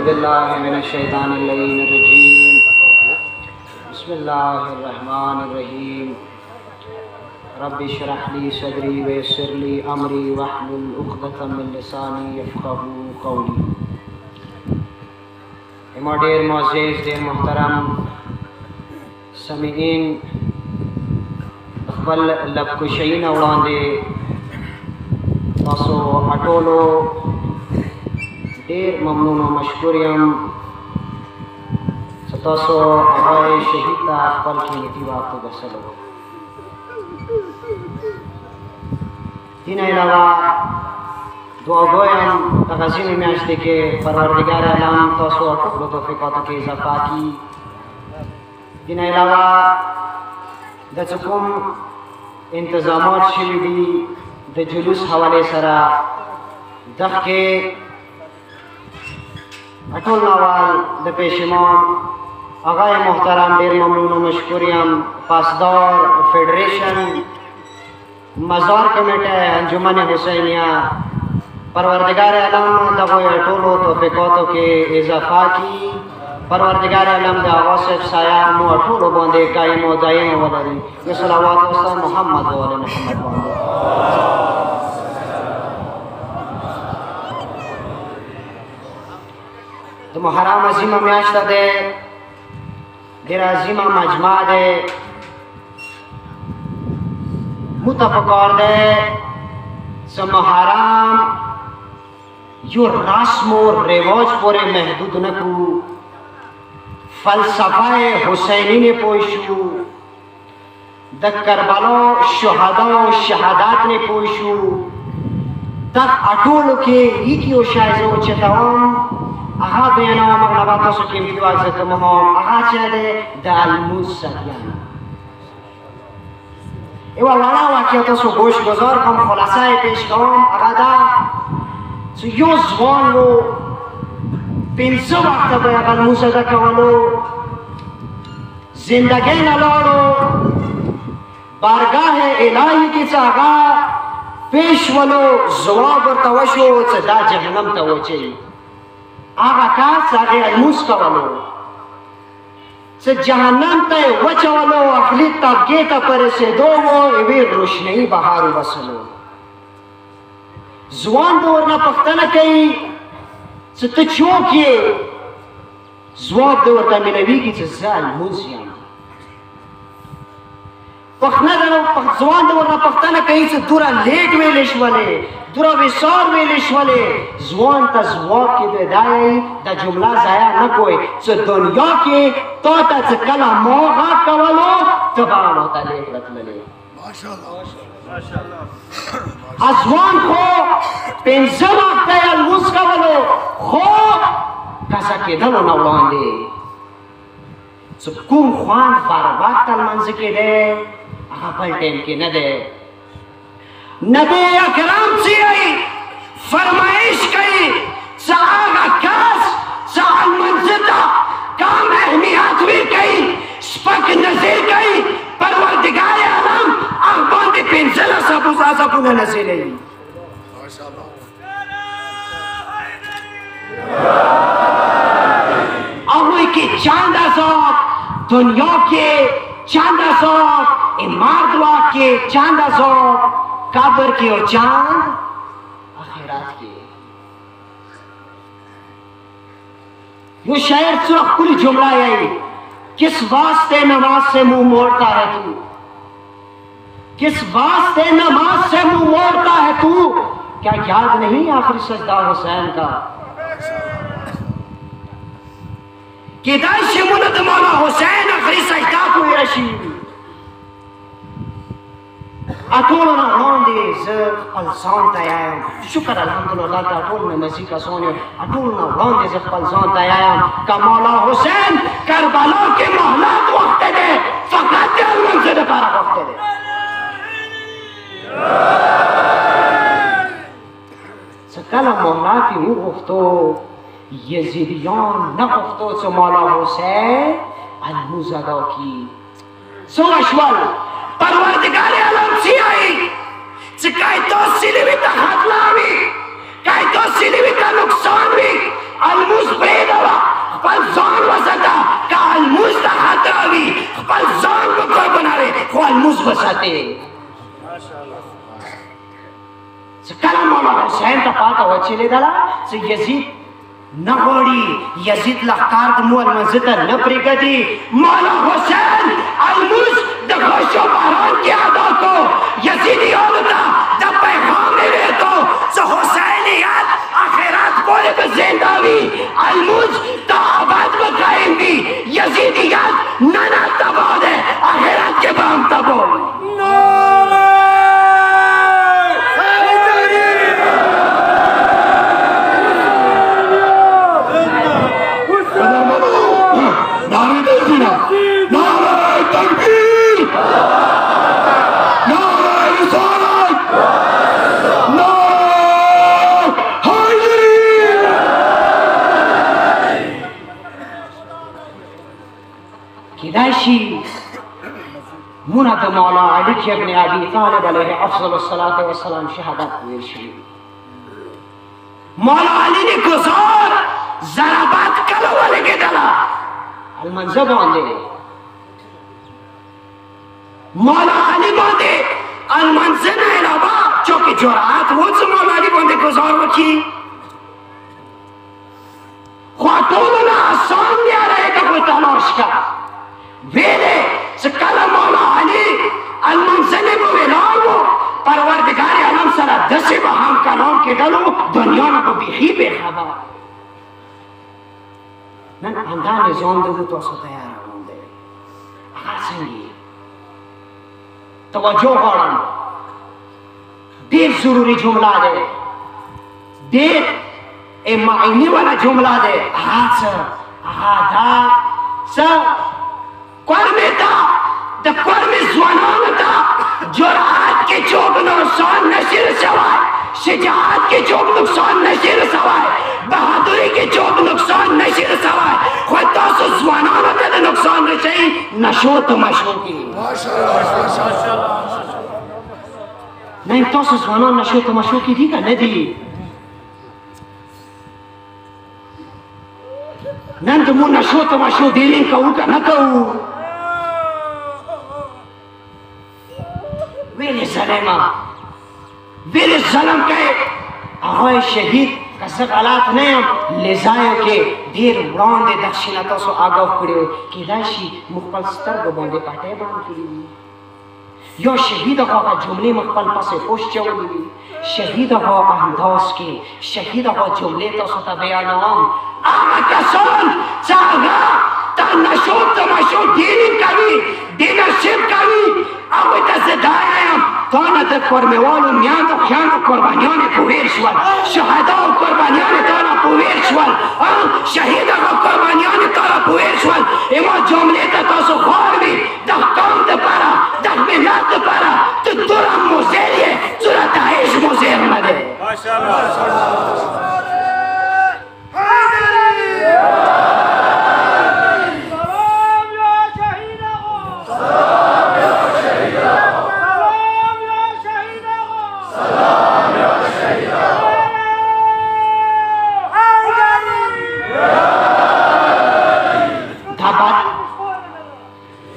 बिल्लाहि मिनश्शैतानिर्रजीम। बिस्मिल्लाहिर्रहमानिर्रहीम। रब्बि इश्रह ली सदरी वयस्सिर ली अमरी वहलुल उक़दतम मिन लिसानी यफ़क़हू क़ौली। ढेर मुअज़्ज़िज़ ढेर मोहतरम समीईन ख़पल लबकुशईन वड़ांदे तासो अटोलो ढेर ममनून व मशकूर यम तासो आवाए शहीद ता ख़पल की नीति वाक़ गसलो। तीन अलावा दुआ गोयम तग़ज़ीम में आश्ते के परवरदिगार आलम तासो अटोलो तौफ़ीक़ात के इज़ाफ़ा की। तीन अलावा दचकुम इंतज़ामात शिवी द जुलूस हवाले सरा दख के अटोल नवाल द पेशमान आगाए मोहतरम ढेर ममनून व मशकूरियम पासदार फेडरेशन मज़ार कमेटी अंजुमन हुसैनिया परवरदिगार आलम दगो अटोलो तौफ़ीक़ात के इज़ाफ़ा की। परवरदिगार आलम द आवासिफ साया मो अटोलो बांधे कायम व दायम वलरी ये सलावत व सलाम मोहम्मद व आले मोहम्मद बांधे। तो मुहर्रम अज़ीम म्याश्त दे ढेर अज़ीम मजमा दे मुतफ़क़ार दे सो मुहर्रम यो रस्म और रिवाज पूरे महदूद न को फ़लसफ़ाए हुसैनी ने पोशू द करबला शुहदा व शहादात ने पोशू तक अटोल के की शायज़ो चताम आहा बयाना मगलबात सो कीमती वाज़ तमाम आहा चले दालमुस सदियान एवा वाला वाक़िया तो सो गोश गुजार कम खुलासाए पेश कम आगादा सो यो ज़वान वो पिंसो वक्त पे अगर मुसदा कवलो जिंदगी न लौड़ो बारगाह इलाही की सागा पेश वलो जवाब और तवशो सदा जहन्नम तवचे आगा का सागे अलमुस कवलो से जहन्नम ते वचवलो अखली तबके ता पर से दो वो इवे रोशनी बहार वसलो जुआन दौर ना पख्तना कई से तचोकिए जवाब दौर ता मिलवी की जाल मुजियम पखना दनो जुआन दौर ना पख्तना कई से दूरा लेट वेलिश वाले दूरा विसार वेलिश वाले जुआन ता जवाब की बेदाई दा जुमला जाया न कोई से दुनिया के तो ता कला मोहा कवलो तबाम होता लेट रख ले माशाअल्लाह माशाअल्लाह अज़वान को पेंशन आपका अलमुस कवलो खो कसा के दलो न उड़ांदे सो कुम ख्वान बारबाद तल मंज़ के दे आहा पल टेम के न दे नबी अकरम से आई फरमाइश कई सागा कास साल मंज़ता काम अहमियत भी कई स्पक नज़र कई परवरदिगार आलम अखबार के पेंशन सबू सबू न नज़र आई माशाअल्लाह अहुई की चांदा साहब दुनिया के चांदा साहब इमारतवा के चांदा साहब काबर के और चांद आखिरात के यो शायर सुरख कुल जुमला आई किस वास्ते नमाज से मुंह मोड़ता है तू किस वास्ते नमाज से मुंह मोड़ता है तू क्या याद नहीं आखिरी सजदा हुसैन का कि दाइश मुनद मौला हुसैन आखिरी सजदा को रशीद अटोल ना होंदे ज पलसान तयाम शुक्र अल्हम्दुलिल्लाह ता अटोल में मसीह का सोने अटोल ना होंदे ज पलसान तयाम का मौला हुसैन करबला के मोहलत वक्त दे फकत मंज़िल पर वक्त दे सकला मोहलत ही वक्तो यजीदियान न वक्तो से मौला हुसैन अलमुज़दा की सोशवल परवरदिगार आलम से आई चिकाई तो सिलवी ता हाथ लावी काई तो सिलवी ता नुकसान भी अलमुस प्रेदा خپل ځان وساته که الموز ته خطره وي خپل ځان به قربانوې خو الموز وساتې چې کله مولا حسین ته پاته وچلېدله چې یزید نه غواړي یزید لښکار د مو المنځه ته نه پرېږدي مولا حسین الموز د غشو باران کې ادا کو یزیدیانو ته د پیغام یې ورکو چې حسینیت آخرت پورې به زنده وي الموز تا آباد به قایم وي یزیدیت نن تباه دی آخرت کې به هم تباه وي کیدای شي مونږ د مولا علي ابن ابي طالب علیه افضل الصلاة والسلام شهادت ویل شوي مولا علي د ګزار ضربات کله ولګېدله المنځه باندې مولا علي باندې المنځه نه علاوه چونکې جرأت و چې مولا علي باندې ګزار وکړي خو ټولو نه آسان دی هغه ته کوئی تلاش کا ویلې چې کله مولا علي المنځنې به ولاړ و پروردګار عالم سره داسې به هم کلام کېدلو دنیا نه به بیخي بېخبره نن همدا نظام دی زه تاسو ته یادوم دی هغه څنګه توجه غواړم ډېر ضروري جمله دی ډېر معنی والا جمله دی هغه څه هغه دا څه قرمې ته د قرمې ځوانانو ته جرأت کې څوک نقصان نشي رسولی شجاعت کې څوک نقصان نشي رسولی بهادري کې څوک نقصان نشي رسولی خو تاسو ځوانانو ته د نقصان رسوي نشو تماشو کې نه تاسو ځوانان نشو تماشو کې دي که نه دي نن د مو نشو تماشو ډیلینګ کوو که نه کوو ویلې ظلمه ویلې ظلم کوي هغه شهید که زه غلط نه یم لزایو کې ډېر وړاندې دغشي تاسو آګاه کړي وي کیدای شي موږ خپل سترګو باندې پټۍ باندې کړي وي یا شهید هغه جملې مو خپل پسې پوښچولې وي شهید هغه انداز کې شهید هغه جملې تاسو ته بیانوم هغه کسان چې هغه تا نشو تماشو ډیلینګ کوي ډیلرشپ کوي هغوی ته زه دا وایم تا نه د کورمېوالو میندو خویندو قربانیانې په ویر شول شهداو قربانیانې تا نه په ویر شول شهید هغه قربانیانې تا نه په ویر شول اما جملې ته تاسو خوار وي د قوم دپاره د ملت دپاره ته توره مضر یې صورت عیش مضر نه دی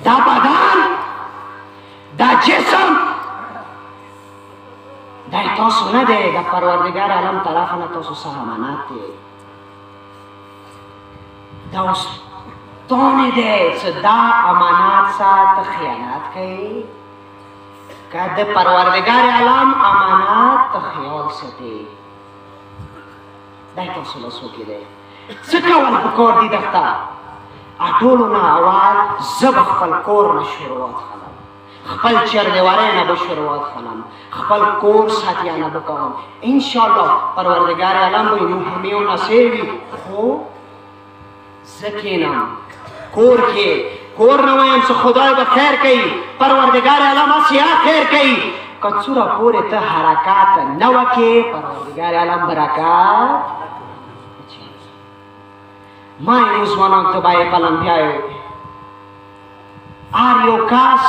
دا بدن دا جسم دا تاسو نه دی د پروردګار عالم طرفه نه تاسو سره امانت دی دا اوس تانې دی چې دا امانت سره ته خیانت کوي که د پروردګار عالم امانت ته خیال ساتي دا تاسو لاسو کې دی څه کول پکار دي درته ټولو نه اول زه به خپل کور نه شروعات کړم خپل چردیواری نه به شروعات کړم خپل کور ساتیانه به کوم انشاءالله پروردګار عالم به موږ همې و نصیر وي خو زه کښېنم کور کې کور نه وایم چې خدای به خیر کوي پروردګار عالم هسې خیر کوي که څومره پورې ته حرکات نه وکړې پروردګار عالم برکات ما این ځوانان ته باید قلم بیایو هر یو کس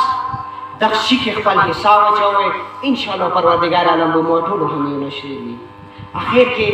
دغشي کې خپل حساب اچوئ انشاءالله پروردګار عالم به مو ټولو همې نشر وي اخر کې